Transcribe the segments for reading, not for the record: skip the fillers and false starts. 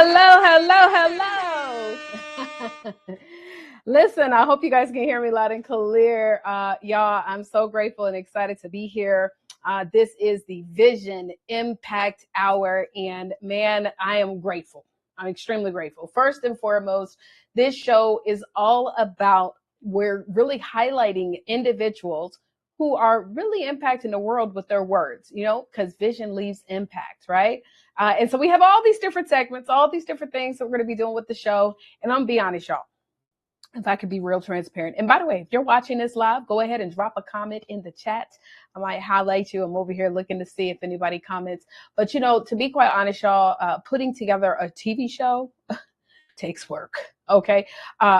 Hello. Listen, I hope you guys can hear me loud and clear. Y'all, I'm so grateful and excited to be here. This is the Vision Impact Hour, and man, I am grateful. I'm extremely grateful. First and foremost, this show is all about we're really highlighting individuals who are really impacting the world with their words, because vision leaves impact, right? And so we have all these different segments, all these different things that we're going to be doing with the show. And I'm going to be honest, y'all, if I could be real transparent. And by the way, if you're watching this live, go ahead and drop a comment in the chat. I might highlight you. I'm over here looking to see if anybody comments. But, to be quite honest, y'all, putting together a TV show takes work. Okay.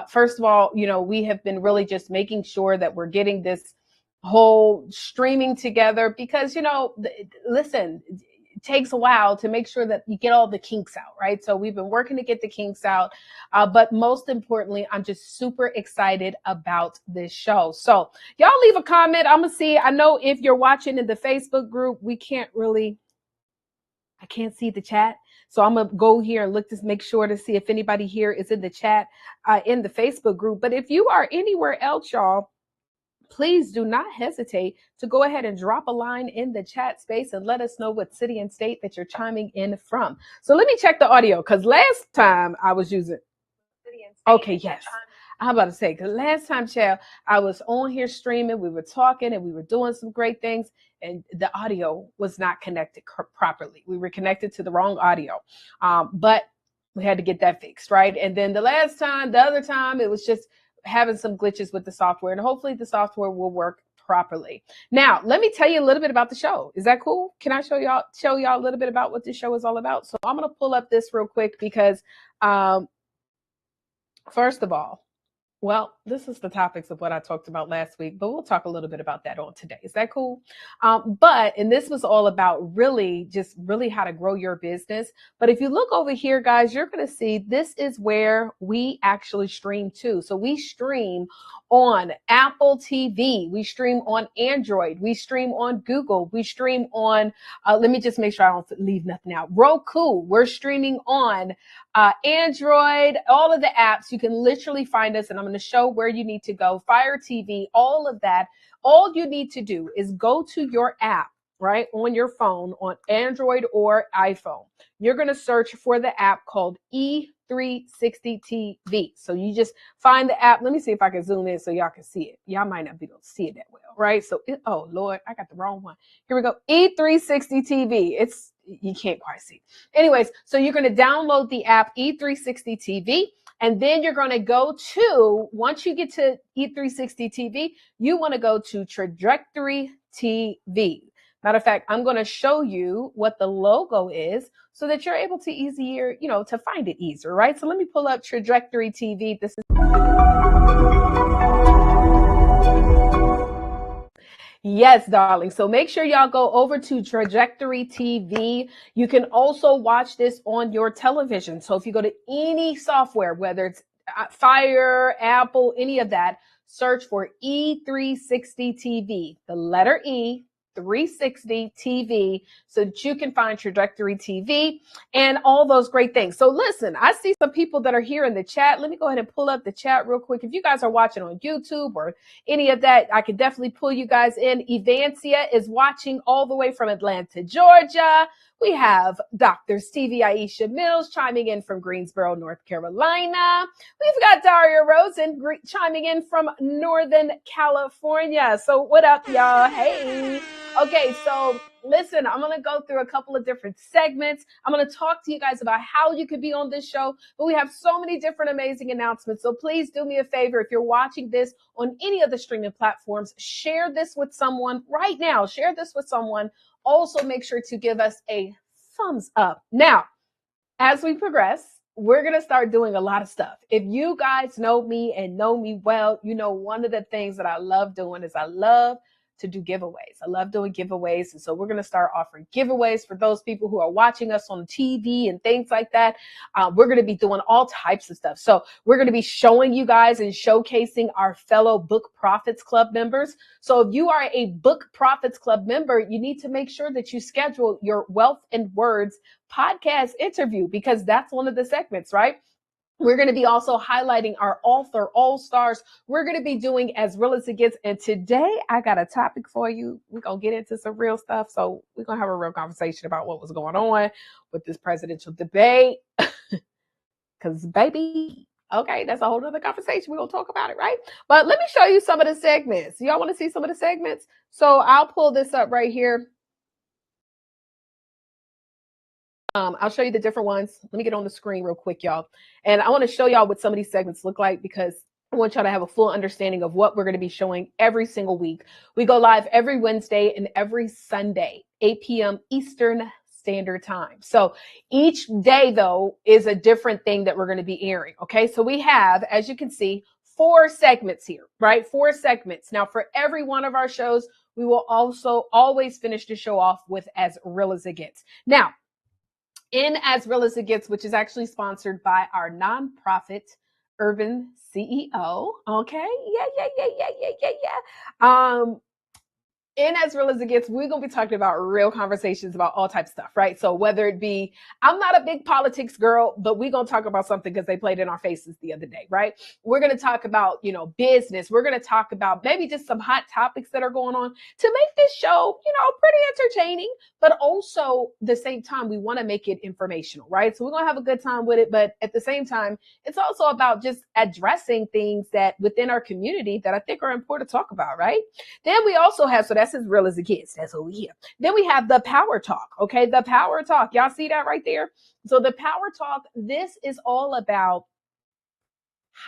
First of all, we have been really just making sure that we're getting this whole streaming together because, listen, it takes a while to make sure that you get all the kinks out, right? So we've been working to get the kinks out. But most importantly, I'm just super excited about this show. So y'all leave a comment. I'm going to see. I know if you're watching in the Facebook group, I can't see the chat. So I'm going to go here and look to make sure to see if anybody here is in the chat in the Facebook group. But if you are anywhere else, y'all, please do not hesitate to go ahead and drop a line in the chat space and let us know what city and state that you're chiming in from. So let me check the audio because last time I was using. Okay, yes. I'm about to say, because last time, child, I was on here streaming, we were talking and we were doing some great things, and the audio was not connected properly. We were connected to the wrong audio, but we had to get that fixed, right? And then the other time, it was just having some glitches with the software, and hopefully the software will work properly. Now, let me tell you a little bit about the show. Is that cool? Can I show y'all a little bit about what this show is all about? So I'm going to pull up this real quick because, first of all, well, this is the topics of what I talked about last week, but we'll talk a little bit about that on today. Is that cool? And this was all about really how to grow your business. But if you look over here, guys, you're going to see this is where we actually stream to. So we stream on Apple TV. We stream on Android. We stream on Google. We stream on, let me just make sure I don't leave nothing out. Roku. We're streaming on Android, all of the apps. You can literally find us, and I'm going to show where you need to go. Fire TV, all of that. All you need to do is go to your app, right, on your phone, on Android or iPhone. You're going to search for the app called E360 TV. So you just find the app. Let me see if I can zoom in so y'all can see it. Y'all might not be able to see it that well, right? So, oh Lord, I got the wrong one. Here we go. E360 TV. You can't quite see. Anyways, so you're going to download the app E360 TV, and then you're going to go to, once you get to E360 TV, you want to go to Trajectory TV. Matter of fact, I'm going to show you what the logo is so that you're able to to find it easier, right? So let me pull up Trajectory TV. This is Yes, darling. So make sure y'all go over to Trajectory TV. You can also watch this on your television. So if you go to any software, whether it's Fire, Apple, any of that, search for E360 TV, the letter E, 360 TV, so that you can find Trajectory TV and all those great things. So listen, I see some people that are here in the chat. Let me go ahead and pull up the chat real quick. If you guys are watching on YouTube or any of that, I could definitely pull you guys in. Evancia is watching all the way from Atlanta, Georgia. We have Dr. Stevie Aisha Mills chiming in from Greensboro, North Carolina. We've got Daria Rosen chiming in from Northern California. So what up, y'all? Hey. Okay, so listen, I'm going to go through a couple of different segments. I'm going to talk to you guys about how you could be on this show, but we have so many different amazing announcements. So please do me a favor. If you're watching this on any of the streaming platforms, share this with someone right now. Share this with someone. Also, make sure to give us a thumbs up. Now, as we progress, we're going to start doing a lot of stuff. If you guys know me and know me well, one of the things that I love doing is I love to do giveaways. I love doing giveaways. And so we're going to start offering giveaways for those people who are watching us on TV and things like that. We're going to be doing all types of stuff. So we're going to be showing you guys and showcasing our fellow Book Profits Club members. So if you are a Book Profits Club member, you need to make sure that you schedule your Wealth and Words podcast interview, because that's one of the segments, right? We're going to be also highlighting our author all-stars. We're going to be doing As Real as It Gets. And today I got a topic for you. We're going to get into some real stuff. So we're going to have a real conversation about what was going on with this presidential debate. Because baby, okay, that's a whole other conversation. We're going to talk about it, right? But let me show you some of the segments. Y'all want to see some of the segments? So I'll pull this up right here. I'll show you the different ones. Let me get on the screen real quick, y'all. And I want to show y'all what some of these segments look like, because I want y'all to have a full understanding of what we're going to be showing every single week. We go live every Wednesday and every Sunday, 8 p.m. Eastern Standard Time. So each day, though, is a different thing that we're going to be airing. Okay, so we have, as you can see, 4 segments here, right? 4 segments. Now, for every one of our shows, we will also always finish the show off with As Real as It Gets. Now, in As Real as It Gets, which is actually sponsored by our nonprofit Urban CEO. Okay. Yeah. In As Real as It Gets, we're going to be talking about real conversations about all types of stuff, right? So whether it be, I'm not a big politics girl, but we're going to talk about something because they played in our faces the other day, right? We're going to talk about, business. We're going to talk about maybe just some hot topics that are going on to make this show, pretty entertaining, but also the same time, we want to make it informational, right? So we're going to have a good time with it. But at the same time, it's also about just addressing things that within our community that I think are important to talk about, right? Then we also have, so that's As Real as It Gets. That's what we have. Then we have the Power Talk. Okay, the Power Talk. Y'all see that right there? So the Power Talk, this is all about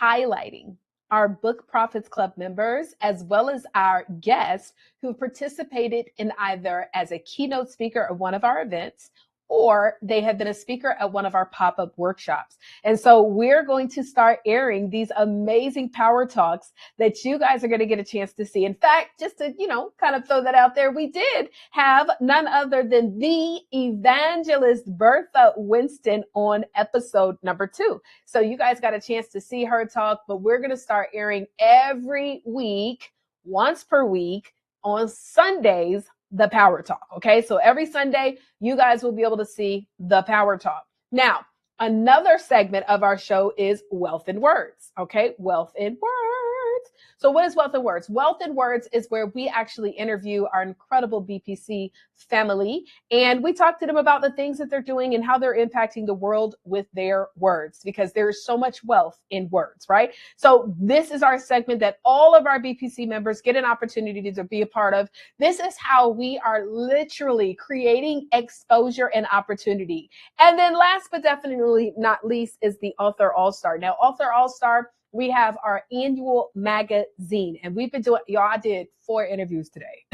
highlighting our Book Profits Club members, as well as our guests who participated in either as a keynote speaker at one of our events, or they have been a speaker at one of our pop-up workshops. And so we're going to start airing these amazing Power Talks that you guys are going to get a chance to see. In fact, just to, kind of throw that out there, we did have none other than the evangelist Bertha Winston on episode number 2. So you guys got a chance to see her talk, but we're going to start airing every week, once per week, on Sundays, the Power Talk. Okay, so every Sunday, you guys will be able to see the Power Talk. Now, another segment of our show is Wealth and Words. Okay, Wealth and Words. So what is Wealth and Words? Wealth and Words is where we actually interview our incredible BPC family, and we talk to them about the things that they're doing and how they're impacting the world with their words, because there's so much wealth in words, right? So this is our segment that all of our BPC members get an opportunity to be a part of. This is how we are literally creating exposure and opportunity. And then last but definitely not least is the Author All-Star. Now, Author All-Star, we have our annual magazine, and we've been doing, y'all, I did 4 interviews today.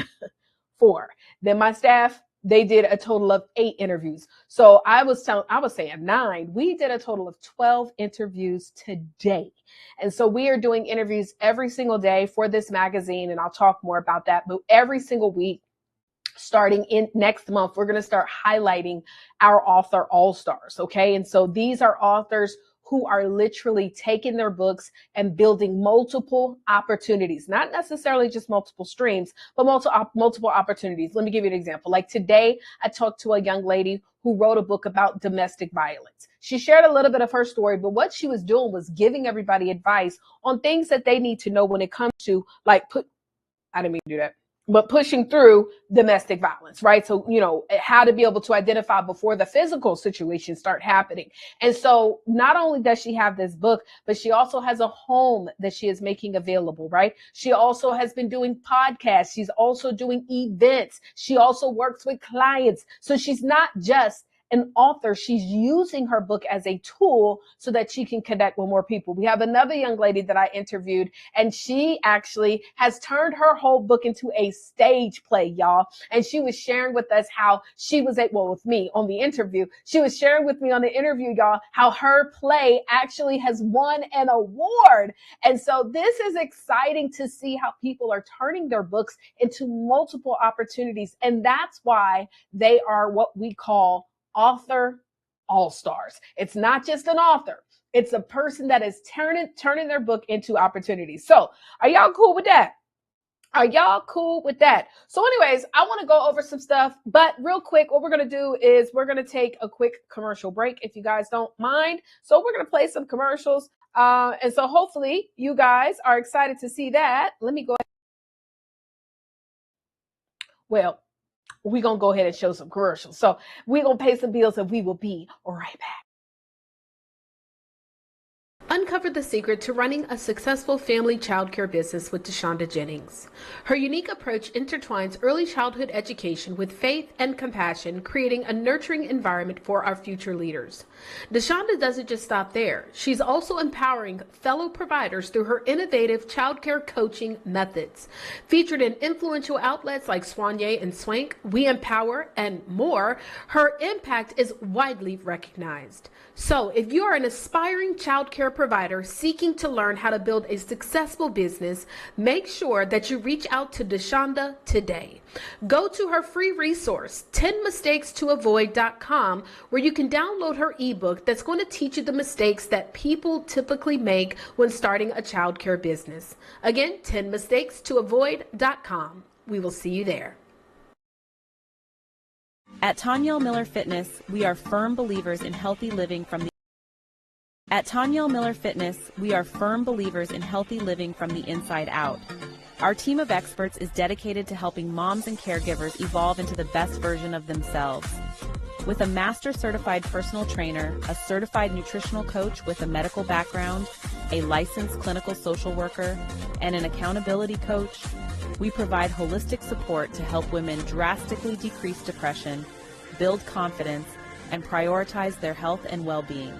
4. Then my staff, they did a total of 8 interviews. So I was saying 9. We did a total of 12 interviews today. And so we are doing interviews every single day for this magazine, and I'll talk more about that. But every single week, starting in next month, we're going to start highlighting our Author All-Stars. Okay. And so these are authors who are literally taking their books and building multiple opportunities, not necessarily just multiple streams, but multiple opportunities. Let me give you an example. Like today, I talked to a young lady who wrote a book about domestic violence. She shared a little bit of her story, but what she was doing was giving everybody advice on things that they need to know when it comes to I didn't mean to do that, but pushing through domestic violence, right? So, how to be able to identify before the physical situations start happening. And so not only does she have this book, but she also has a home that she is making available, right? She also has been doing podcasts. She's also doing events. She also works with clients. So she's not just an author, she's using her book as a tool so that she can connect with more people. We have another young lady that I interviewed, and she actually has turned her whole book into a stage play, y'all. And she was sharing with us how she was with me on the interview. She was sharing with me on the interview, y'all, how her play actually has won an award. And so this is exciting to see how people are turning their books into multiple opportunities. And that's why they are what we call author all-stars. It's not just an author. It's a person that is turning their book into opportunities. So are y'all cool with that? Are y'all cool with that? So anyways, I want to go over some stuff, but real quick, what we're going to do is we're going to take a quick commercial break if you guys don't mind. So we're going to play some commercials. And so hopefully you guys are excited to see that. Let me go ahead. Well, we're going to go ahead and show some commercials. So we're going to pay some bills and we will be right back. Uncover the secret to running a successful family childcare business with DeShonda Jennings. Her unique approach intertwines early childhood education with faith and compassion, creating a nurturing environment for our future leaders. DeShonda doesn't just stop there. She's also empowering fellow providers through her innovative childcare coaching methods. Featured in influential outlets like Soigné and Swank, We Empower, and more, her impact is widely recognized. So if you are an aspiring childcare provider seeking to learn how to build a successful business, make sure that you reach out to DeShonda today. Go to her free resource, 10mistakes-to-avoid.com, where you can download her ebook that's going to teach you the mistakes that people typically make when starting a childcare business. Again, 10mistakes-to-avoid.com. We will see you there. At Tanyel Miller Fitness, we are firm believers in healthy living from the inside out. Our team of experts is dedicated to helping moms and caregivers evolve into the best version of themselves. With a master certified personal trainer, a certified nutritional coach with a medical background, a licensed clinical social worker, and an accountability coach, we provide holistic support to help women drastically decrease depression, build confidence, and prioritize their health and well-being.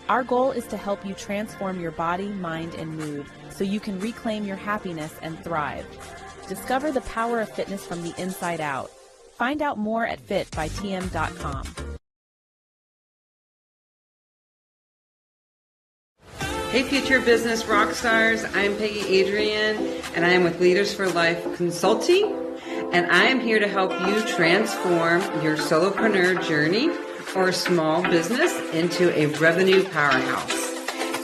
Our goal is to help you transform your body, mind, and mood so you can reclaim your happiness and thrive. Discover the power of fitness from the inside out. Find out more at fitbytm.com. Hey, future business rock stars. I'm Peggy Adrian, and I am with Leaders for Life Consulting, and I am here to help you transform your solopreneur journey or small business into a revenue powerhouse.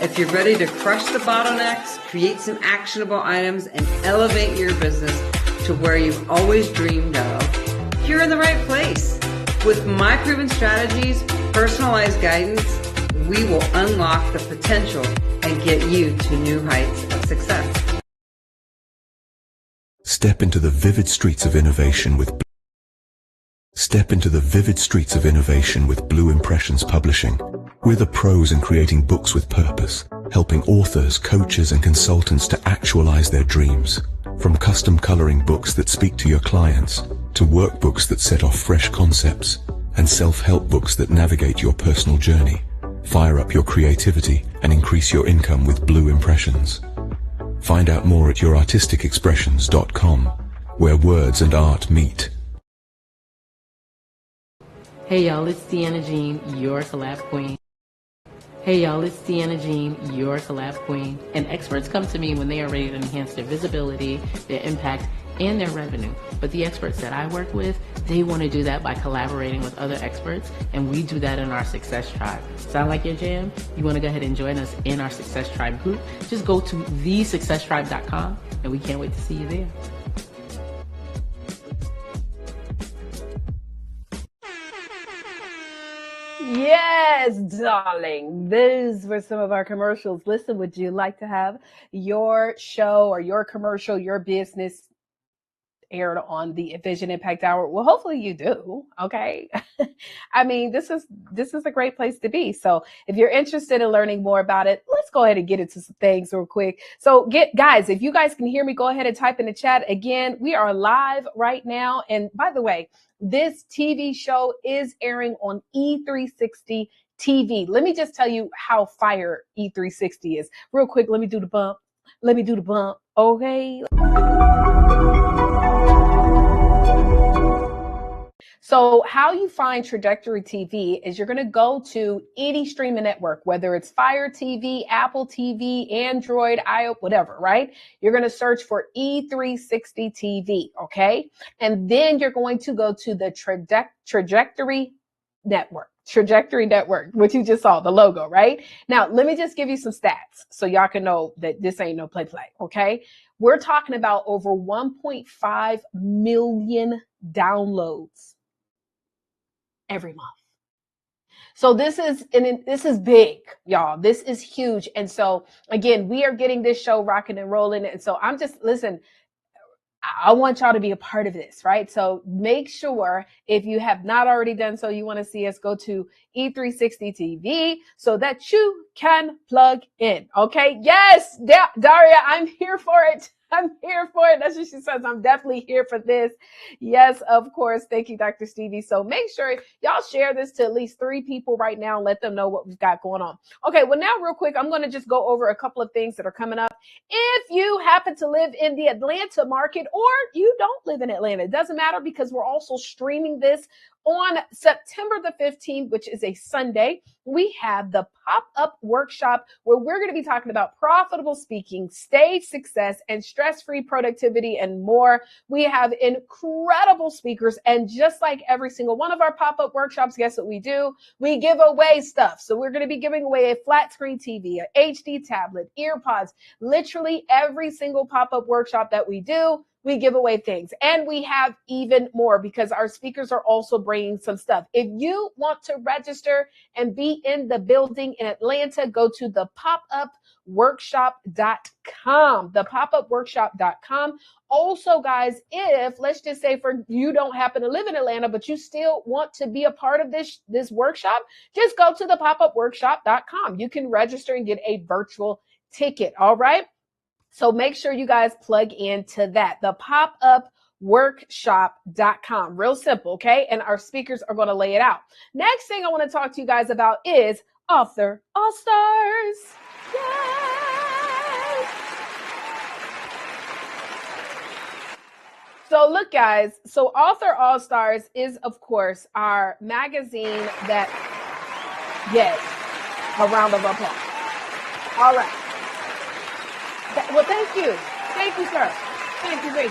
If you're ready to crush the bottlenecks, create some actionable items, and elevate your business to where you've always dreamed of, you're in the right place. With my proven strategies, personalized guidance, we will unlock the potential and get you to new heights of success. Step into the vivid streets of innovation with Blue Impressions Publishing. We're the pros in creating books with purpose, helping authors, coaches, and consultants to actualize their dreams. From custom coloring books that speak to your clients, to workbooks that set off fresh concepts, and self-help books that navigate your personal journey. Fire up your creativity and increase your income with Blue Impressions. Find out more at yourartisticexpressions.com, where words and art meet. Hey y'all, it's Deanna Jean, your collab queen. And experts come to me when they are ready to enhance their visibility, their impact, and their revenue. But the experts that I work with, they want to do that by collaborating with other experts, and we do that in our Success Tribe. Sound like your jam? You want to go ahead and join us in our Success Tribe group? Just go to thesuccesstribe.com, and we can't wait to see you there. Yes, darling. Those were some of our commercials. Listen, would you like to have your show or your commercial, your business aired on the Vision Impact Hour. Well, hopefully you do. Okay. I mean, this is a great place to be. So if you're interested in learning more about it, let's go ahead and get into some things real quick. So guys, if you guys can hear me, go ahead and type in the chat. Again, we are live right now. And by the way, this TV show is airing on E360 TV. Let me just tell you how fire E360 is. Real quick, let me do the bump. Let me do the bump. Okay. So how you find Trajectory TV is you're going to go to any streaming network, whether it's Fire TV, Apple TV, Android, iOS, whatever, right? You're going to search for E360 TV, okay? And then you're going to go to the Trajectory Network, which you just saw, the logo, right? Now, let me just give you some stats so y'all can know that this ain't no play, okay? We're talking about over 1.5 million downloads every month. So this is big, y'all. This is huge. And so again, we are getting this show rocking and rolling. And so listen, I want y'all to be a part of this, right? So make sure if you have not already done so, you want to see us, go to E360 TV so that you can plug in. Okay. Yes, Daria, I'm here for it. I'm here for it. That's what she says. I'm definitely here for this. Yes, of course. Thank you, Dr. Stevie. So make sure y'all share this to at least 3 people right now and let them know what we've got going on. Okay. Well, now real quick, I'm going to just go over a couple of things that are coming up. If you happen to live in the Atlanta market or you don't live in Atlanta, it doesn't matter because we're also streaming this on September the 15th, which is a Sunday. We have the pop-up workshop where we're going to be talking about profitable speaking, stage success, and stress-free productivity and more. We have incredible speakers. And just like every single one of our pop-up workshops, guess what we do? We give away stuff. So we're going to be giving away a flat screen TV, an HD tablet, earpods, literally every single pop-up workshop that we do. We give away things, and we have even more because our speakers are also bringing some stuff. If you want to register and be in the building in Atlanta, go to the popupworkshop.com, the popupworkshop.com. Also, guys, if let's just say for you don't happen to live in Atlanta, but you still want to be a part of this workshop, just go to the popupworkshop.com. You can register and get a virtual ticket. All right. So make sure you guys plug into that, the popupworkshop.com. Real simple, okay? And our speakers are going to lay it out. Next thing I want to talk to you guys about is Author All-Stars. Yay! So look, guys, so Author All-Stars is, of course, our magazine that, yes, a round of applause. All right. Well, thank you. Thank you, sir. Thank you.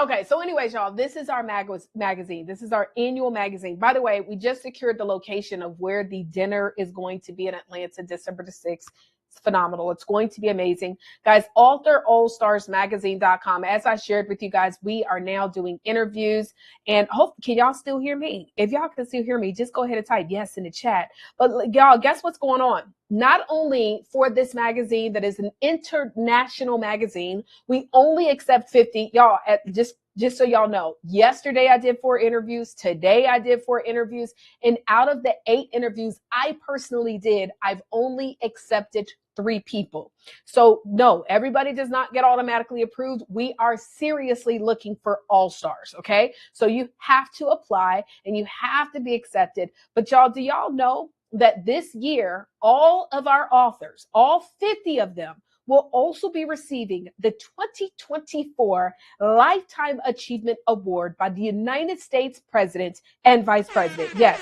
Okay. So anyways, y'all, this is our magazine. This is our annual magazine. By the way, we just secured the location of where the dinner is going to be in Atlanta, December the 6th. It's phenomenal. It's going to be amazing. Guys, authorallstarsmagazine.com. As I shared with you guys, we are now doing interviews and can y'all still hear me? If y'all can still hear me, just go ahead and type yes in the chat. But y'all, guess what's going on? Not only for this magazine that is an international magazine, we only accept 50. Y'all, just so y'all know, yesterday I did 4 interviews. Today I did 4 interviews. And out of the 8 interviews I personally did, I've only accepted 3 people. So no, everybody does not get automatically approved. We are seriously looking for all-stars, okay? So you have to apply and you have to be accepted. But y'all, do y'all know that this year, all of our authors, all 50 of them, will also be receiving the 2024 Lifetime Achievement Award by the United States President and Vice President. Yes.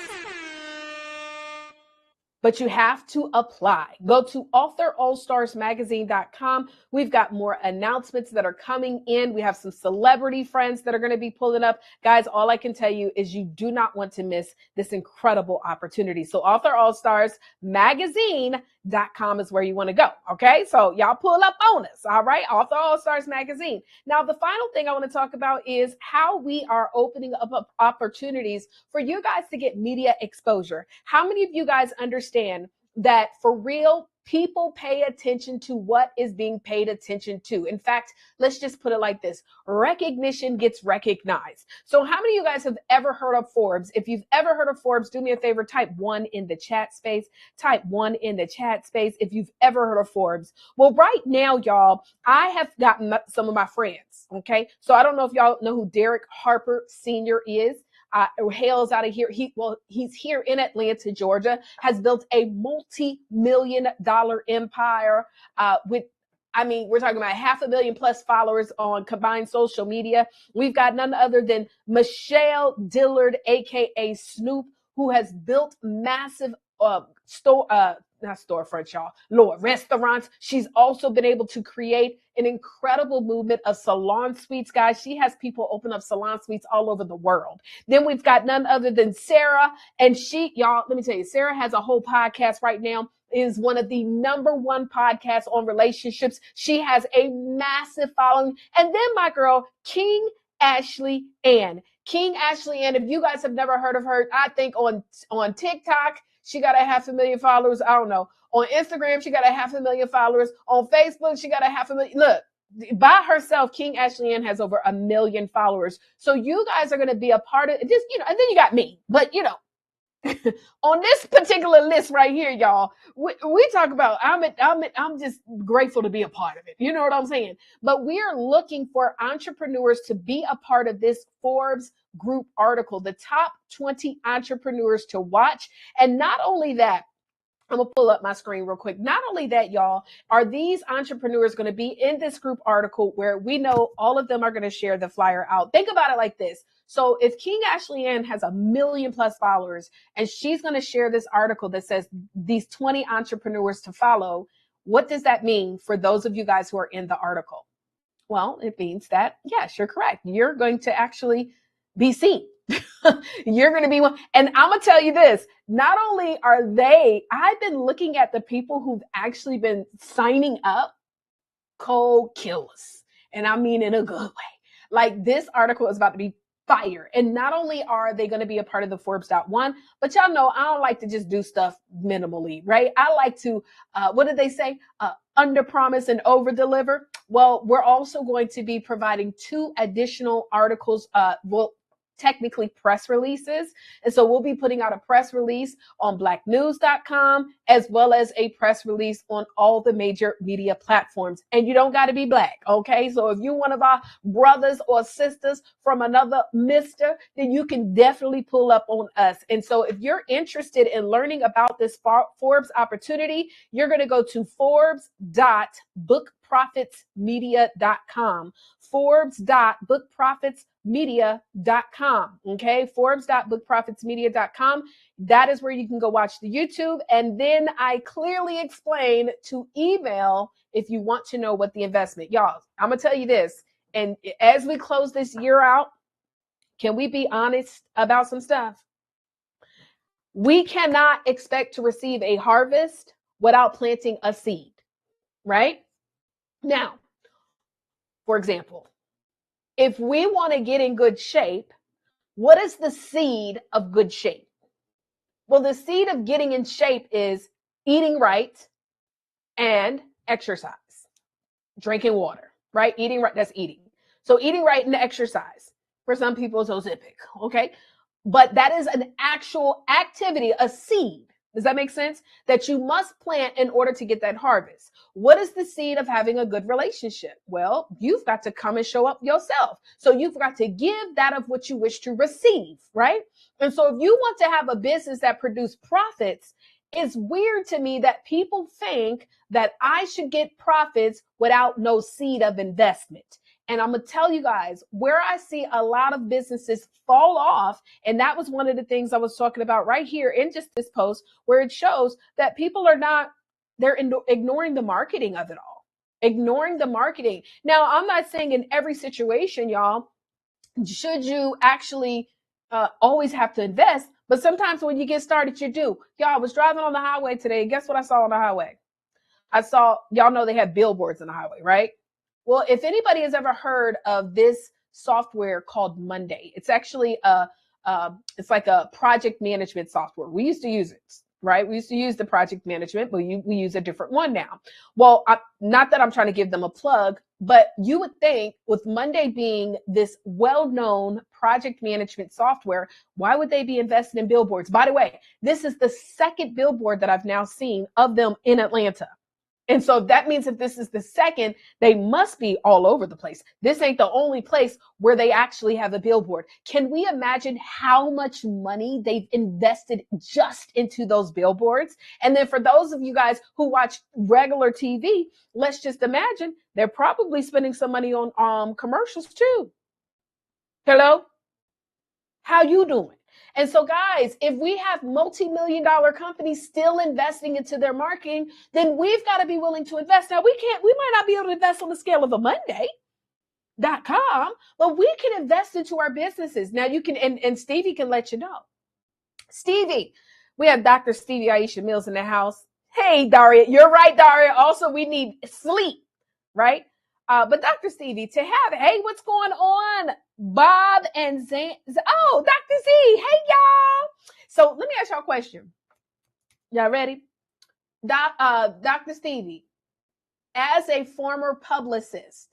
But you have to apply. Go to authorallstarsmagazine.com. We've got more announcements that are coming in. We have some celebrity friends that are going to be pulling up. Guys, all I can tell you is you do not want to miss this incredible opportunity. So authorallstarsmagazine.com is where you want to go. Okay, so y'all pull up on us. All right, Author All Stars Magazine. Now, the final thing I want to talk about is how we are opening up opportunities for you guys to get media exposure. How many of you guys understand that for real, People pay attention to what is being paid attention to. In fact, let's just put it like this: recognition gets recognized. So how many of you guys have ever heard of Forbes? If you've ever heard of Forbes, do me a favor, type 1 in the chat space. Type 1 in the chat space if you've ever heard of Forbes. Well, right now, y'all, I have gotten some of my friends, okay? So I don't know if y'all know who Derek Harper Sr. is. Hails out of here. He's here in Atlanta, Georgia, has built a multi-million-dollar empire with, I mean, we're talking about 500,000 plus followers on combined social media. We've got none other than Michelle Dillard, aka Snoop, who has built massive not storefronts, y'all, Lord, restaurants. She's also been able to create an incredible movement of salon suites, guys. She has people open up salon suites all over the world. Then we've got none other than Sarah. And y'all, let me tell you, Sarah has a whole podcast right now. Is one of the #1 podcasts on relationships. She has a massive following. And then my girl, King Ashley Ann. King Ashley Ann, if you guys have never heard of her, I think on TikTok, she got 500,000 followers. I don't know. On Instagram, she got 500,000 followers. On Facebook, she got 500,000. Look, by herself, King Ashley Ann has over 1 million followers. So you guys are going to be a part of this, and then you got me. But, on this particular list right here, y'all, we talk about, I'm just grateful to be a part of it. You know what I'm saying? But we are looking for entrepreneurs to be a part of this Forbes group article, the top 20 entrepreneurs to watch. And not only that, I'm going to pull up my screen real quick. Not only that, y'all, are these entrepreneurs going to be in this group article where we know all of them are going to share the flyer out. Think about it like this. So if King Ashley Ann has 1 million plus followers and she's going to share this article that says these 20 entrepreneurs to follow, what does that mean for those of you guys who are in the article? Well, it means that, yes, you're correct. You're going to actually be seen. You're going to be one. And I'm going to tell you this, not only are I've been looking at the people who've actually been signing up, cold killers. And I mean in a good way. Like, this article is about to be fire. And not only are they going to be a part of the Forbes.1, but y'all know I don't like to just do stuff minimally, right? I like to, what did they say? Under promise and over deliver. Well, we're also going to be providing 2 additional articles, technically press releases. And so we'll be putting out a press release on blacknews.com as well as a press release on all the major media platforms. And you don't got to be black, okay? So if you're one of our brothers or sisters from another mister, then you can definitely pull up on us. And so if you're interested in learning about this Forbes opportunity, you're going to go to forbes.bookprofitsmedia.com. Forbes.bookprofitsmedia.com. Okay, Forbes.bookprofitsmedia.com. That is where you can go watch the YouTube. And then I clearly explain to email if you want to know what the investment. Y'all, I'm going to tell you this. And as we close this year out, can we be honest about some stuff? We cannot expect to receive a harvest without planting a seed, right? Now, for example, if we want to get in good shape, what is the seed of good shape? Well, the seed of getting in shape is eating right and exercise, drinking water, right? Eating right, that's eating. So eating right and exercise. For some people, it's Ozempic, okay? But that is an actual activity, a seed. Does that make sense? That you must plant in order to get that harvest. What is the seed of having a good relationship? Well, you've got to come and show up yourself. So you've got to give that of what you wish to receive, right? And so if you want to have a business that produces profits, it's weird to me that people think that I should get profits without no seed of investment. And I'm going to tell you guys where I see a lot of businesses fall off. And that was one of the things I was talking about right here in just this post, where it shows that people they're ignoring the marketing of it all, ignoring the marketing. Now, I'm not saying in every situation, y'all, should you actually always have to invest. But sometimes when you get started, you do. Y'all, I was driving on the highway today. Guess what I saw on the highway? Y'all know they have billboards on the highway, right? Well, if anybody has ever heard of this software called Monday, it's actually it's like a project management software. We used to use it, right? We used to use the project management, but we use a different one now. Well, not that I'm trying to give them a plug, but you would think with Monday being this well-known project management software, why would they be invested in billboards? By the way, this is the second billboard that I've now seen of them in Atlanta. And so that means if this is the second, they must be all over the place. This ain't the only place where they actually have a billboard. Can we imagine how much money they've invested just into those billboards? And then for those of you guys who watch regular TV, let's just imagine they're probably spending some money on commercials too. Hello? How you doing? And so guys, if we have multi-million-dollar companies still investing into their marketing, then we've got to be willing to invest. Now we might not be able to invest on the scale of a Monday.com, but we can invest into our businesses. Now you can, and Stevie can let you know. Stevie, we have Dr. Stevie Aisha Mills in the house. Hey, Daria, you're right, Daria. Also, we need sleep, right? But Dr. Stevie, to have, hey, what's going on? Bob and Zan. Oh, Dr. Z. Hey, y'all. So let me ask y'all a question. Y'all ready? Dr. Stevie, as a former publicist,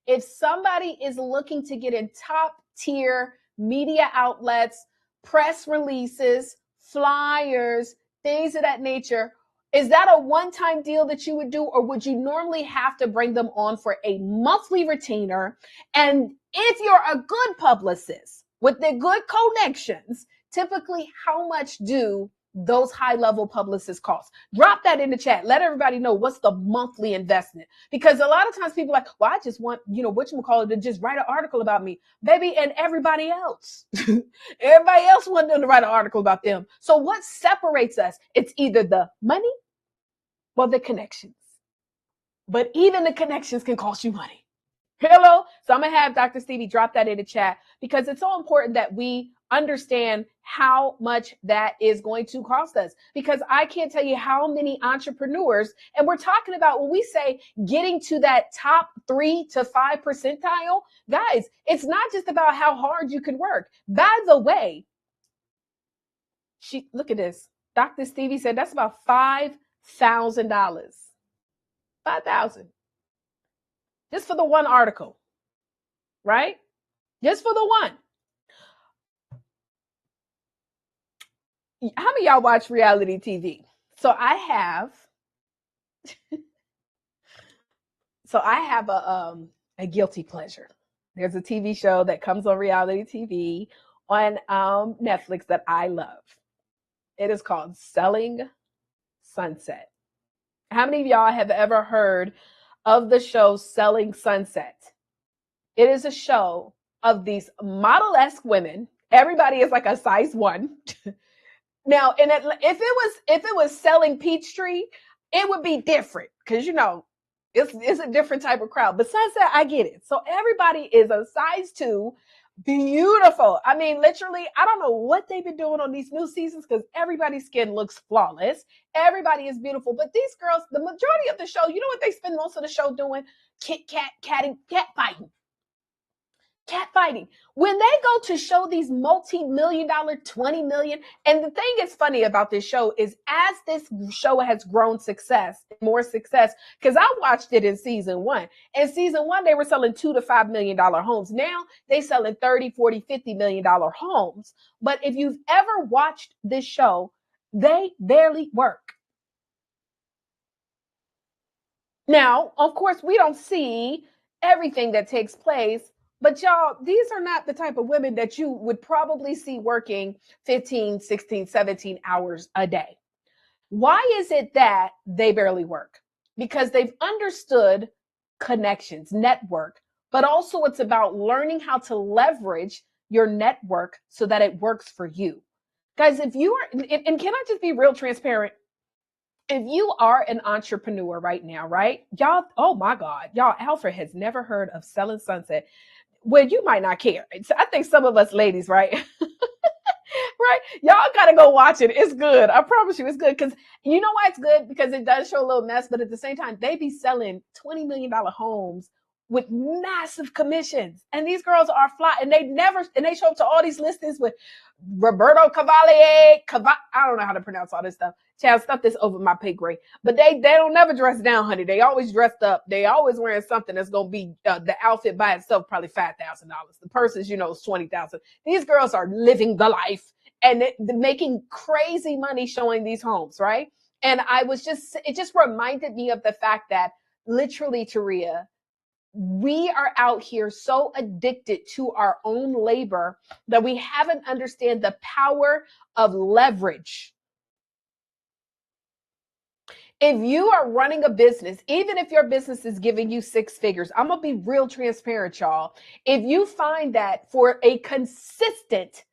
if somebody is looking to get in top tier media outlets, press releases, flyers, things of that nature, is that a one-time deal that you would do, or would you normally have to bring them on for a monthly retainer? And if you're a good publicist with the good connections, typically how much do those high-level publicists cost? Drop that in the chat. Let everybody know what's the monthly investment. Because a lot of times people are like, well, I just want, whatchamacallit, to just write an article about me. Baby, and everybody else. Everybody else wanted them to write an article about them. So what separates us? It's either the money or the connections. But even the connections can cost you money. Hello? So I'm going to have Dr. Stevie drop that in the chat, because it's so important that we understand how much that is going to cost us. Because I can't tell you how many entrepreneurs, and we're talking about when we say getting to that top 3 to 5 percentile, guys, it's not just about how hard you can work. By the way, look at this. Dr. Stevie said that's about $5,000. $5,000. Just for the one article, right? Just for the one. How many of y'all watch reality TV? So I have a guilty pleasure. There's a TV show that comes on reality TV on Netflix that I love. It is called Selling Sunset. How many of y'all have ever heard of the show Selling Sunset? It is a show of these model-esque women. Everybody is like a size 1. Now, if it was Selling Peachtree, it would be different, because it's a different type of crowd. But Sunset, I get it. So everybody is a size 2, beautiful. I mean, literally, I don't know what they've been doing on these new seasons, because everybody's skin looks flawless. Everybody is beautiful. But these girls, the majority of the show, you know what they spend most of the show doing? Cat fighting. When they go to show these multi-million-dollar, 20 million, and the thing is funny about this show is, as this show has grown more success, because I watched it in season 1. In season 1, they were selling $2 to $5 million homes. Now they selling 30, 40, $50 million homes. But if you've ever watched this show, they barely work. Now, of course, we don't see everything that takes place, but y'all, these are not the type of women that you would probably see working 15, 16, 17 hours a day. Why is it that they barely work? Because they've understood connections, network, but also it's about learning how to leverage your network so that it works for you. Guys, if you are, and can I just be real transparent? If you are an entrepreneur right now, right? Y'all, oh my God, y'all, Alfred has never heard of Selling Sunset. Well, you might not care. I think some of us ladies, right? Right? Y'all got to go watch it. It's good. I promise you it's good. Because you know why it's good? Because it does show a little mess, but at the same time, they be selling $20 million homes with massive commissions. And these girls are fly. And they show up to all these listings with Roberto Cavalier. I don't know how to pronounce all this stuff. child, stuff this over my pay grade. But they don't never dress down, honey. They always dressed up. They always wearing something that's gonna be the outfit by itself probably $5,000. The purses, is 20,000. These girls are living the life and they're making crazy money showing these homes, right? And it just reminded me of the fact that literally, Taria, we are out here so addicted to our own labor that we haven't understand the power of leverage. If you are running a business, even if your business is giving you 6 figures, I'm going to be real transparent, y'all. If you find that for a consistent,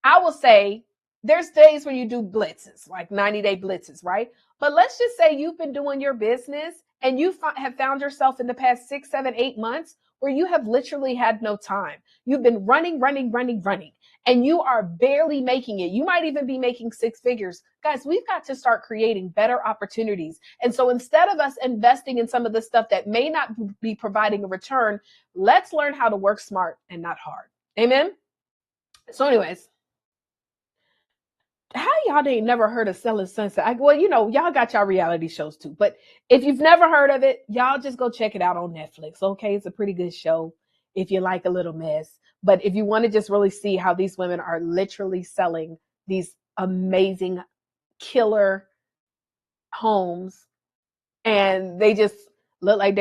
I will say there's days when you do blitzes, like 90-day blitzes, right? But let's just say you've been doing your business and you have found yourself in the past 6, 7, 8 months where you have literally had no time. You've been running, and you are barely making it. You might even be making 6 figures. Guys, we've got to start creating better opportunities. And so instead of us investing in some of the stuff that may not be providing a return, let's learn how to work smart and not hard. Amen? So anyways, how y'all ain't never heard of Selling Sunset? Y'all got y'all reality shows too. But if you've never heard of it, y'all just go check it out on Netflix. Okay, it's a pretty good show if you like a little mess. But if you want to just really see how these women are literally selling these amazing killer homes, and they just look like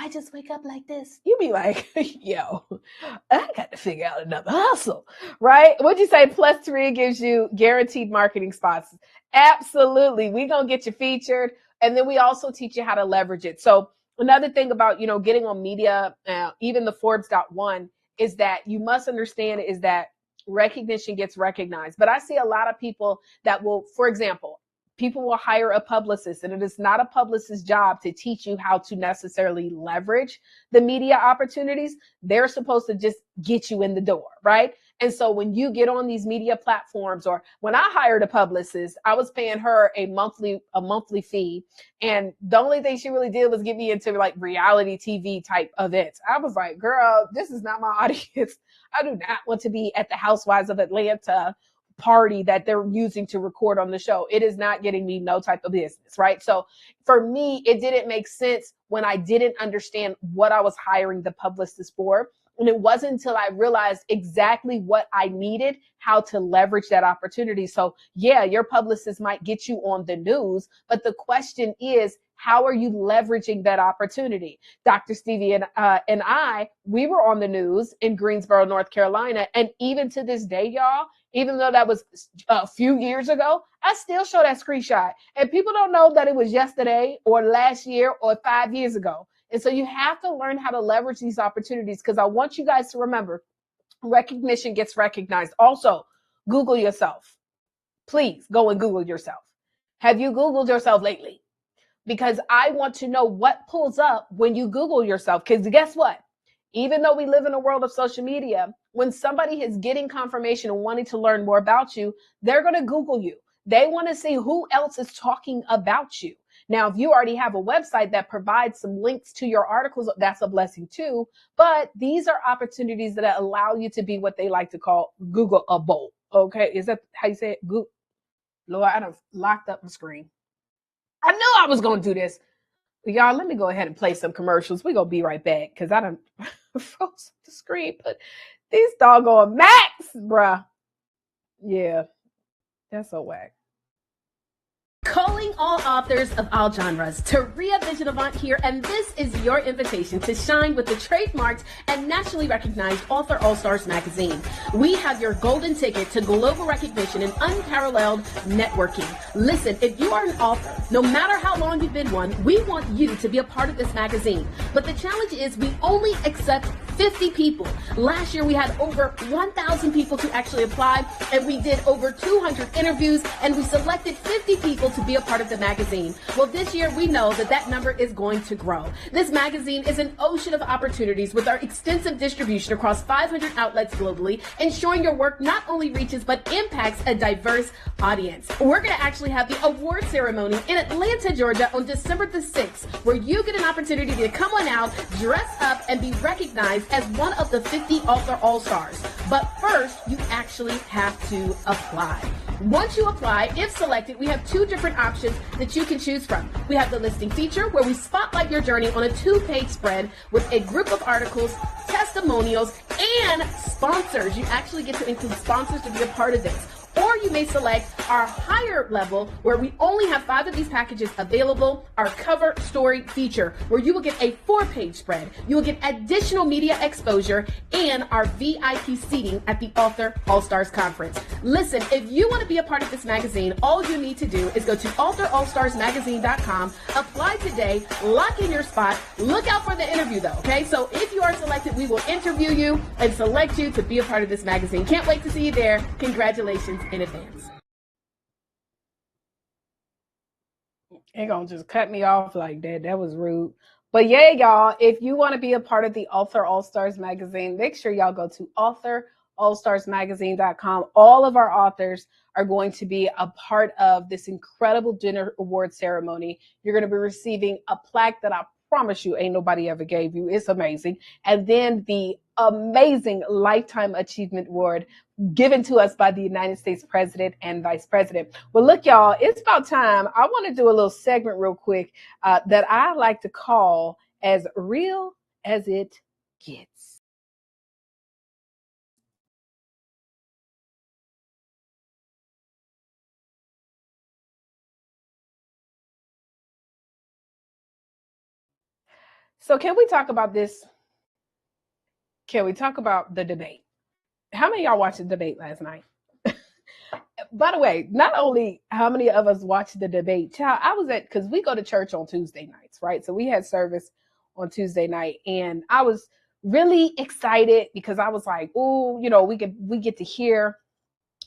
I just wake up like this. You be like, yo, I got to figure out another hustle, right? What'd you say? Plus 3 gives you guaranteed marketing spots. Absolutely. We're going to get you featured. And then we also teach you how to leverage it. So another thing about, getting on media, even the Forbes.1, is that you must understand is that recognition gets recognized. But I see a lot of people that will, for example, people will hire a publicist, and it is not a publicist's job to teach you how to necessarily leverage the media opportunities. They're supposed to just get you in the door, right? And so when you get on these media platforms, or when I hired a publicist, I was paying her a monthly fee. And the only thing she really did was get me into like reality TV type events. I was like, girl, this is not my audience. I do not want to be at the Housewives of Atlanta party that they're using to record on the show. It is not getting me no type of business, right? So for me, it didn't make sense when I didn't understand what I was hiring the publicist for. And it wasn't until I realized exactly what I needed, how to leverage that opportunity. So yeah, your publicist might get you on the news, but the question is, how are you leveraging that opportunity? Dr. Stevie and I, we were on the news in Greensboro, North Carolina. And even to this day, y'all, even though that was a few years ago, I still show that screenshot. And people don't know that it was yesterday or last year or 5 years ago. And so you have to learn how to leverage these opportunities, because I want you guys to remember, recognition gets recognized. Also, Google yourself. Please go and Google yourself. Have you Googled yourself lately? Because I want to know what pulls up when you Google yourself. Because guess what? Even though we live in a world of social media, when somebody is getting confirmation and wanting to learn more about you, they're going to Google you. They want to see who else is talking about you. Now, if you already have a website that provides some links to your articles, that's a blessing too. But these are opportunities that allow you to be what they like to call Googleable. Okay, is that how you say it? Lord, I done locked up my screen. I knew I was going to do this. Y'all, let me go ahead and play some commercials. We're going to be right back, because I done froze the screen. But these doggone Macs, bruh. Yeah, that's so whack. Calling all authors of all genres, Taria Vision here, and this is your invitation to shine with the trademarked and nationally recognized Author All-Stars magazine. We have your golden ticket to global recognition and unparalleled networking. Listen, if you are an author, no matter how long you've been one, we want you to be a part of this magazine. But the challenge is we only accept 50 people. Last year we had over 1,000 people to actually apply, and we did over 200 interviews, and we selected 50 people to be a part of the magazine. Well, this year we know that number is going to grow. This magazine is an ocean of opportunities with our extensive distribution across 500 outlets globally, ensuring your work not only reaches but impacts a diverse audience. We're going to actually have the award ceremony in Atlanta, Georgia on December the 6th, where you get an opportunity to come on out, dress up, and be recognized as one of the 50 Author All-Stars. But first, you actually have to apply. Once you apply, if selected, we have 2 different options that you can choose from. We have the listing feature, where we spotlight your journey on a 2-page spread with a group of articles, testimonials, and sponsors. You actually get to include sponsors to be a part of this. Or you may select our higher level, where we only have 5 of these packages available, our cover story feature, where you will get a 4-page spread. You will get additional media exposure and our VIP seating at the Author All-Stars Conference. Listen, if you want to be a part of this magazine, all you need to do is go to authorallstarsmagazine.com, apply today, lock in your spot. Look out for the interview though, okay? So if you are selected, we will interview you and select you to be a part of this magazine. Can't wait to see you there. Congratulations in advance. Ain't gonna just cut me off like that. That was rude. But yeah, y'all, if you want to be a part of the Author All-Stars magazine, make sure y'all go to authorallstarsmagazine.com. All of our authors are going to be a part of this incredible dinner award ceremony. You're going to be receiving a plaque that I promise you ain't nobody ever gave you. It's amazing. And then the amazing Lifetime Achievement Award given to us by the United States President and Vice President. Well, look, y'all, it's about time. I want to do a little segment real quick that I like to call As Real as It Gets. So can we talk about this? Can we talk about the debate? How many of y'all watched the debate last night? By the way, not only how many of us watched the debate, child, I was because we go to church on Tuesday nights, right? So we had service on Tuesday night, and I was really excited because I was like, oh, we get to hear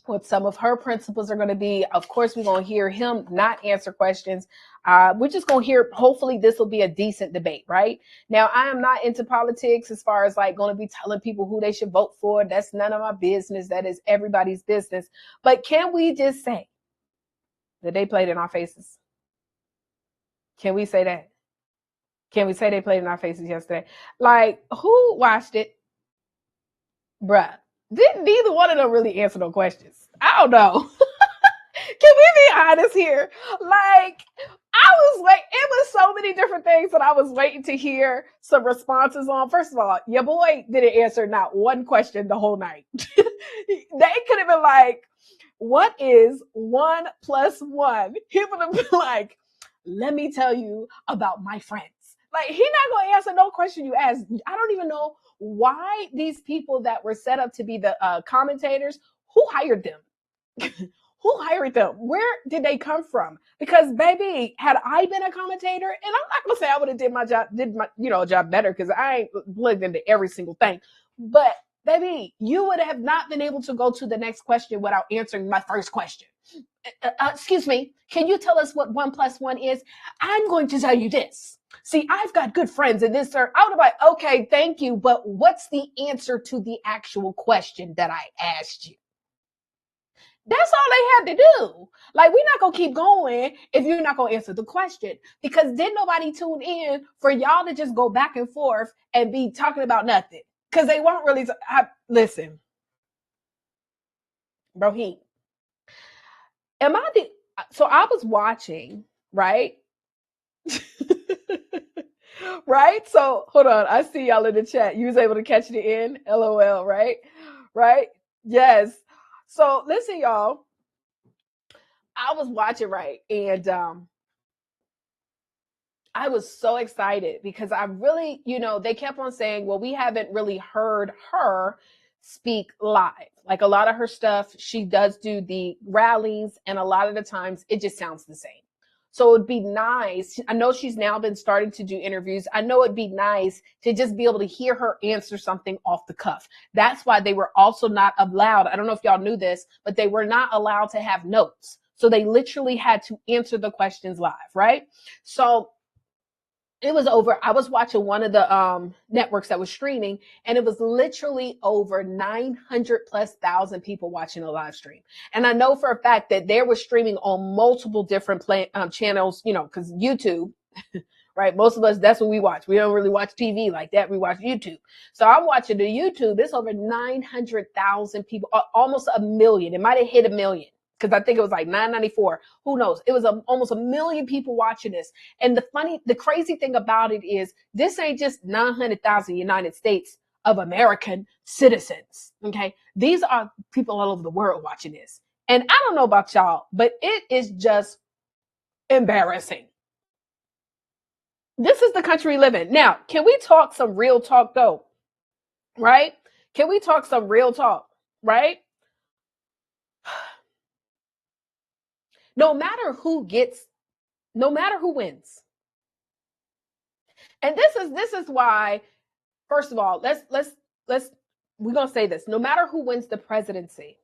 what some of her principles are going to be. Of course, we're going to hear him not answer questions. We're just going to hear, hopefully this will be a decent debate, right? Now, I am not into politics as far as like going to be telling people who they should vote for. That's none of my business. That is everybody's business. But can we just say that they played in our faces? Can we say that? Can we say they played in our faces yesterday? Like, who watched it? Bruh, didn't neither one of them really answer no questions. I don't know. Can we be honest here? Like, it was so many different things that I was waiting to hear some responses on. First of all, your boy didn't answer not one question the whole night. They could have been like, what is 1 + 1? He would have been like, let me tell you about my friends. Like, he's not going to answer no question you ask. I don't even know why these people that were set up to be the commentators, who hired them? Who hired them? Where did they come from? Because baby, had I been a commentator, and I'm not gonna say I would have did my job better, because I ain't plugged into every single thing. But baby, you would have not been able to go to the next question without answering my first question. Excuse me, can you tell us what 1 + 1 is? I'm going to tell you this. See, I've got good friends in this, sir. I would have been like, okay, thank you, but what's the answer to the actual question that I asked you? That's all they had to do. Like, we're not going to keep going if you're not going to answer the question, because then nobody tuned in for y'all to just go back and forth and be talking about nothing, because they won't really. Listen, bro, so I was watching, right? Right? So hold on. I see y'all in the chat. You was able to catch the end? LOL, right? Right? Yes. So listen, y'all. I was watching, right? And I was so excited because I really, they kept on saying, well, we haven't really heard her speak live. Like, a lot of her stuff, she does do the rallies, and a lot of the times it just sounds the same. So it'd be nice. I know she's now been starting to do interviews. I know it'd be nice to just be able to hear her answer something off the cuff. That's why they were also not allowed. I don't know if y'all knew this, but they were not allowed to have notes. So they literally had to answer the questions live, right? So it was over. I was watching one of the networks that was streaming, and it was literally over 900,000+ people watching a live stream. And I know for a fact that they were streaming on multiple different channels, because YouTube, right? Most of us, that's what we watch. We don't really watch TV like that. We watch YouTube. So I'm watching the YouTube. It's over 900,000 people, almost 1 million. It might have hit 1 million, because I think it was like 994. Who knows? It was almost 1 million people watching this. And the crazy thing about it is this ain't just 900,000 United States of American citizens. Okay. These are people all over the world watching this. And I don't know about y'all, but it is just embarrassing. This is the country we live in. Now, can we talk some real talk though? Right? Can we talk some real talk? Right? No matter who wins. And this is why, first of all, let's we're going to say this. No matter who wins the presidency,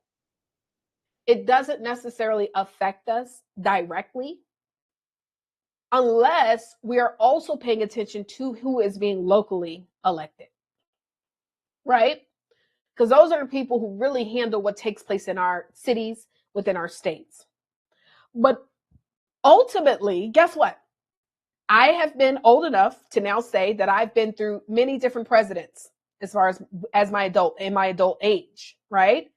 it doesn't necessarily affect us directly unless we are also paying attention to who is being locally elected. Right? Because those are the people who really handle what takes place in our cities, within our states. But ultimately, guess what? I have been old enough to now say that I've been through many different presidents as far as my adult age, right?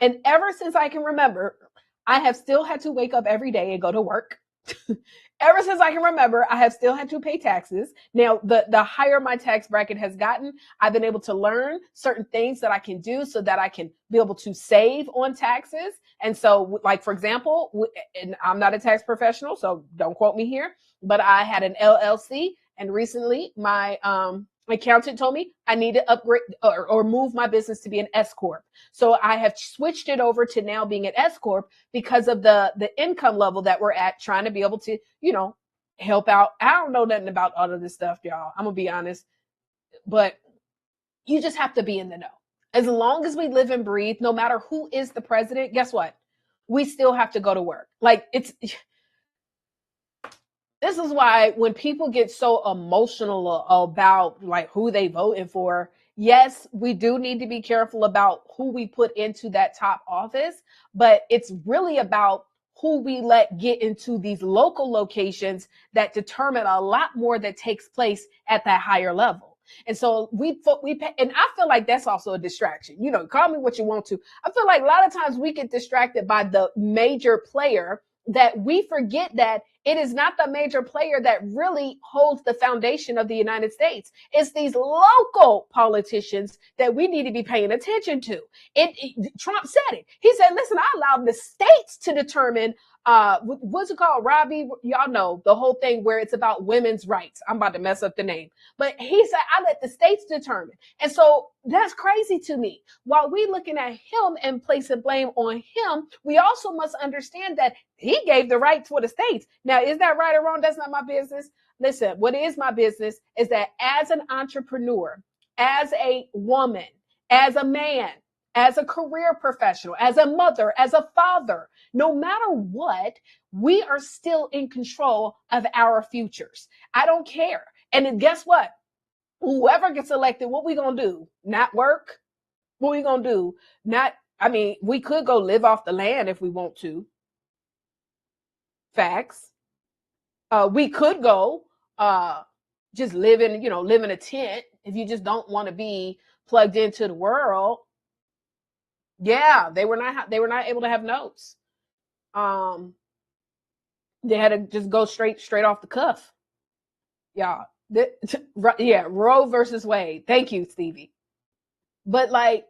And ever since I can remember, I have still had to wake up every day and go to work. Ever since I can remember, I have still had to pay taxes. Now, the higher my tax bracket has gotten, I've been able to learn certain things that I can do so that I can be able to save on taxes. And so, like, for example, and I'm not a tax professional, so don't quote me here, but I had an LLC, and recently my accountant told me I need to upgrade or move my business to be an S corp. So I have switched it over to now being an S corp because of the income level that we're at, trying to be able to, help out. I don't know nothing about all of this stuff, y'all. I'm gonna be honest, but you just have to be in the know. As long as we live and breathe, no matter who is the president, guess what? We still have to go to work. Like, this is why when people get so emotional about like who they voting for, yes, we do need to be careful about who we put into that top office, but it's really about who we let get into these local locations that determine a lot more that takes place at that higher level. And so and I feel like that's also a distraction. Call me what you want to. I feel like a lot of times we get distracted by the major player, that we forget that it is not the major player that really holds the foundation of the United States. It's these local politicians that we need to be paying attention to. Trump said it. He said, listen, I allow the states to determine what's it called, Robbie? Y'all know the whole thing where it's about women's rights. I'm about to mess up the name. But he said, I let the states determine. And so that's crazy to me. While we looking at him and placing blame on him, we also must understand that he gave the right for the states. Now, is that right or wrong? That's not my business. Listen, what is my business is that as an entrepreneur, as a woman, as a man, as a career professional, as a mother, as a father, no matter what, we are still in control of our futures. I don't care. And then guess what? Whoever gets elected, what we gonna do? Not work? What we gonna do? We could go live off the land if we want to. Facts. We could go just live in a tent if you just don't want to be plugged into the world. Yeah, they were not able to have notes. They had to just go straight off the cuff. Yeah. Yeah, Roe versus Wade. Thank you, Stevie. But like,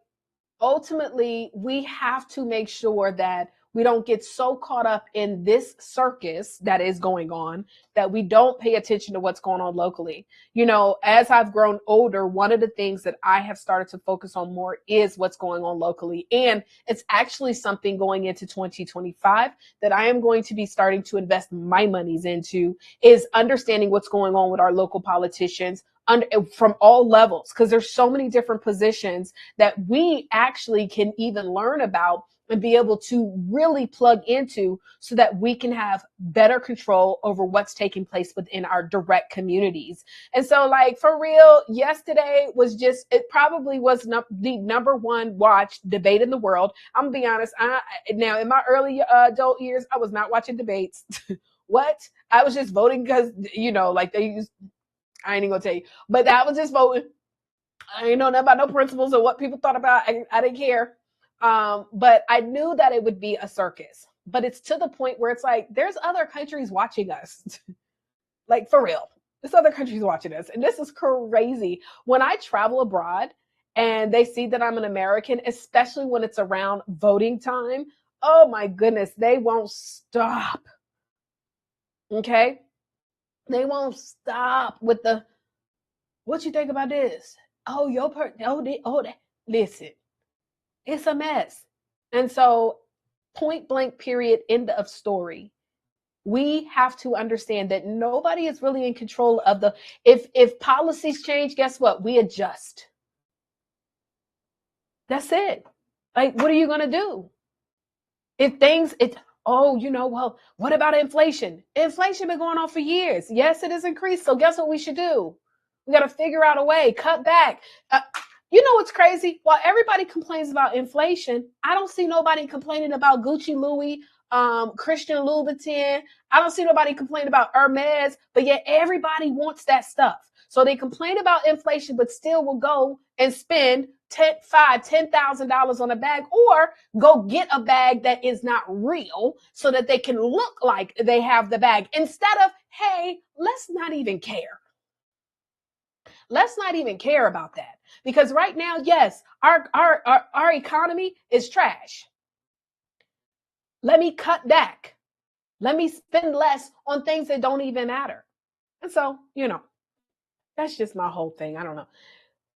ultimately, we have to make sure that we don't get so caught up in this circus that is going on that we don't pay attention to what's going on locally. As I've grown older, one of the things that I have started to focus on more is what's going on locally. And it's actually something going into 2025 that I am going to be starting to invest my monies into, is understanding what's going on with our local politicians from all levels, because there's so many different positions that we actually can even learn about and be able to really plug into so that we can have better control over what's taking place within our direct communities. And so, like, for real, yesterday it probably was the number one watched debate in the world. I'm gonna be honest. Now in my early adult years, I was not watching debates. What? I was just voting because, like they used, I ain't even gonna tell you, but I was just voting. I ain't know nothing about no principles or what people thought about. I didn't care. But I knew that it would be a circus. but it's to the point where it's like, there's other countries watching us. Like, for real. There's other countries watching us. And this is crazy. When I travel abroad and they see that I'm an American, especially when it's around voting time, oh my goodness, they won't stop. Okay? They won't stop with the, what you think about this? Oh, listen, it's a mess. And so, point blank, period, end of story. We have to understand that nobody is really in control of the, if policies change, guess what? We adjust. That's it. Like, what are you going to do? If things, well, what about inflation? Inflation been going on for years. Yes, it has increased. So guess what we should do? We got to figure out a way, cut back. You know what's crazy? While everybody complains about inflation, I don't see nobody complaining about Gucci, Louis, Christian Louboutin. I don't see nobody complaining about Hermes, but yet everybody wants that stuff. So they complain about inflation, but still will go and spend $10,000 on a bag, or go get a bag that is not real so that they can look like they have the bag, instead of, hey, let's not even care. Let's not even care about that. Because right now, yes, our economy is trash. Let me cut back. Let me spend less on things that don't even matter. And so, that's just my whole thing. I don't know.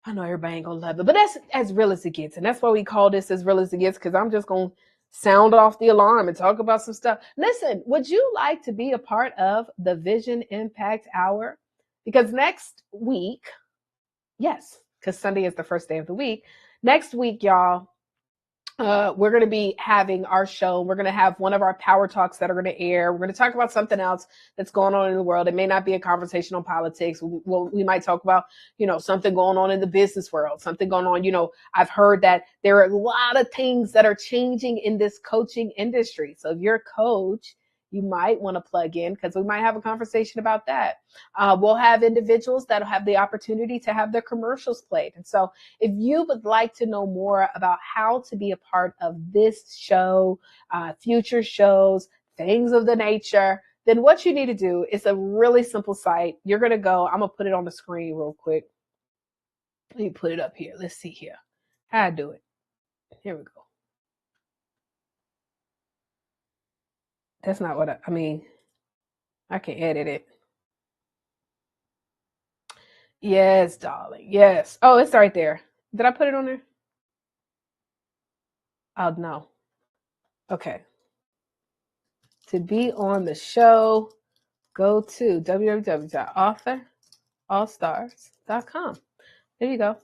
I know everybody ain't gonna love it, but that's as real as it gets. And that's why we call this As Real As It Gets, because I'm just gonna sound off the alarm and talk about some stuff. Listen, would you like to be a part of the Vision Impact Hour? Because next week, yes, because Sunday is the first day of the week. Next week, y'all, we're going to be having our show. We're going to have one of our power talks that are going to air. We're going to talk about something else that's going on in the world. It may not be a conversation on politics. We might talk about, something going on in the business world, something going on. I've heard that there are a lot of things that are changing in this coaching industry. So if you're a coach, you might want to plug in, because we might have a conversation about that. We'll have individuals that'll have the opportunity to have their commercials played. And so if you would like to know more about how to be a part of this show, future shows, things of the nature, then what you need to do is a really simple site. You're going to go, I'm going to put it on the screen real quick. Let me put it up here. Let's see here how I do it. Here we go. That's not what I mean. I can edit it. Yes, darling. Yes. Oh, it's right there. Did I put it on there? Oh, no. Okay. To be on the show, go to www.authorallstars.com. There you go.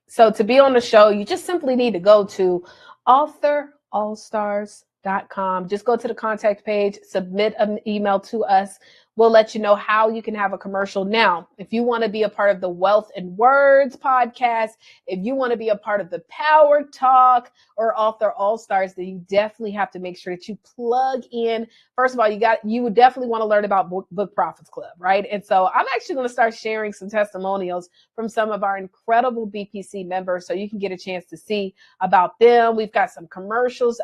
So to be on the show, you just simply need to go to authorallstars.com. Just go to the contact page, submit an email to us. We'll let you know how you can have a commercial. Now, if you want to be a part of the Wealth and Words podcast, if you want to be a part of the Power Talk or Author All Stars, then you definitely have to make sure that you plug in. First of all, you would definitely want to learn about Book Profits Club, right? And so I'm actually going to start sharing some testimonials from some of our incredible BPC members, so you can get a chance to see about them. We've got some commercials,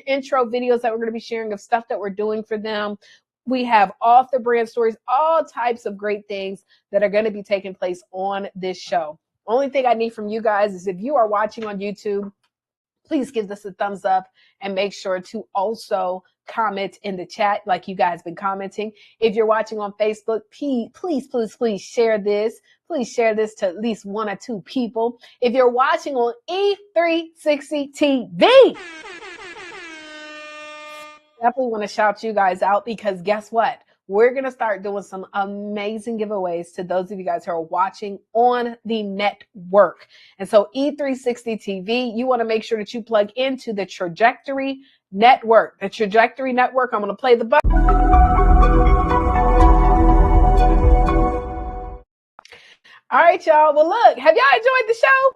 intro videos that we're going to be sharing of stuff that we're doing for them. We have author brand stories, all types of great things that are going to be taking place on this show. Only thing I need from you guys is, if you are watching on YouTube, please give this a thumbs up and make sure to also comment in the chat like you guys been commenting. If you're watching on Facebook, please share this. Please share this to at least one or two people. If you're watching on E360 TV, definitely want to shout you guys out, because guess what? We're going to start doing some amazing giveaways to those of you guys who are watching on the network. And so E360 TV, you want to make sure that you plug into the Trajectory Network. The Trajectory Network, I'm going to play the button. All right, y'all. Well, look, have y'all enjoyed the show?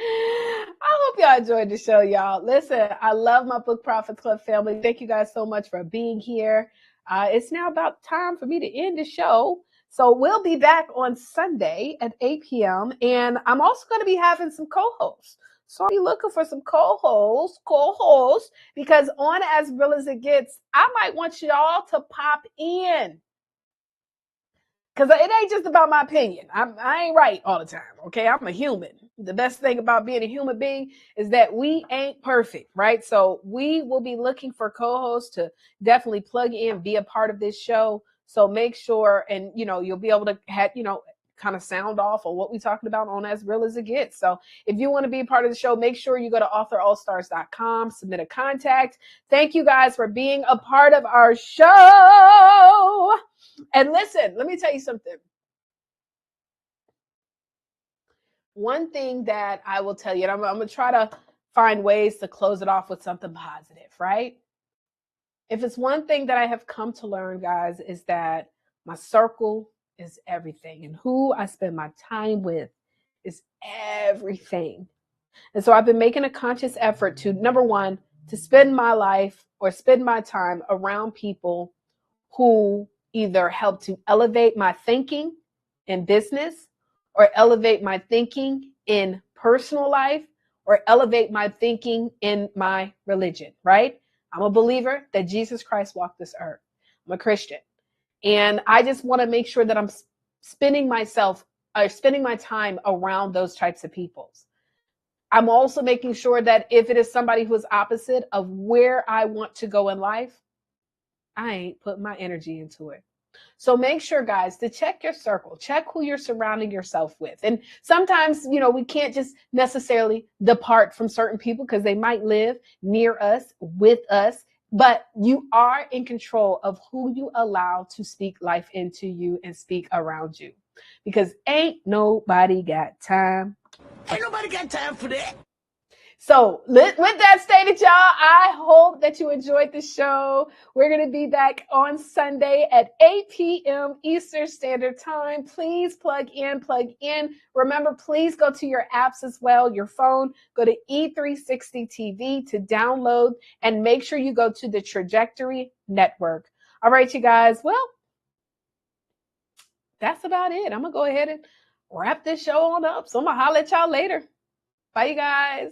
I hope y'all enjoyed the show, y'all. Listen, I love my Book Profits Club family. Thank you guys so much for being here. It's now about time for me to end the show. So we'll be back on Sunday at 8 p.m. And I'm also going to be having some co-hosts. So I'll be looking for some co-hosts, because on As Real as It Gets, I might want y'all to pop in. Because it ain't just about my opinion. I ain't right all the time, okay? I'm a human. The best thing about being a human being is that we ain't perfect, right? So we will be looking for co-hosts to definitely plug in, be a part of this show. So make sure, and you'll be able to have, kind of sound off on what we're talking about on As Real as It Gets. So if you want to be a part of the show, make sure you go to authorallstars.com, submit a contact. Thank you guys for being a part of our show. And listen, let me tell you something. One thing that I will tell you, and I'm going to try to find ways to close it off with something positive, right? If it's one thing that I have come to learn, guys, is that my circle is everything, and who I spend my time with is everything. And so I've been making a conscious effort to, number one, to spend my life or spend my time around people who either help to elevate my thinking in business, or elevate my thinking in personal life, or elevate my thinking in my religion, right? I'm a believer that Jesus Christ walked this earth. I'm a Christian. And I just want to make sure that I'm spending my time around those types of people. I'm also making sure that if it is somebody who is opposite of where I want to go in life, I ain't putting my energy into it. So make sure, guys, to check your circle, check who you're surrounding yourself with. And sometimes, we can't just necessarily depart from certain people because they might live near us, with us, but you are in control of who you allow to speak life into you and speak around you, because ain't nobody got time. Ain't nobody got time for that. So with that stated, y'all, I hope that you enjoyed the show. We're going to be back on Sunday at 8 p.m. Eastern Standard Time. Please plug in. Remember, please go to your apps as well, your phone. Go to E360 TV to download, and make sure you go to the Trajectory Network. All right, you guys. Well, that's about it. I'm going to go ahead and wrap this show on up. So I'm going to holler at y'all later. Bye, you guys.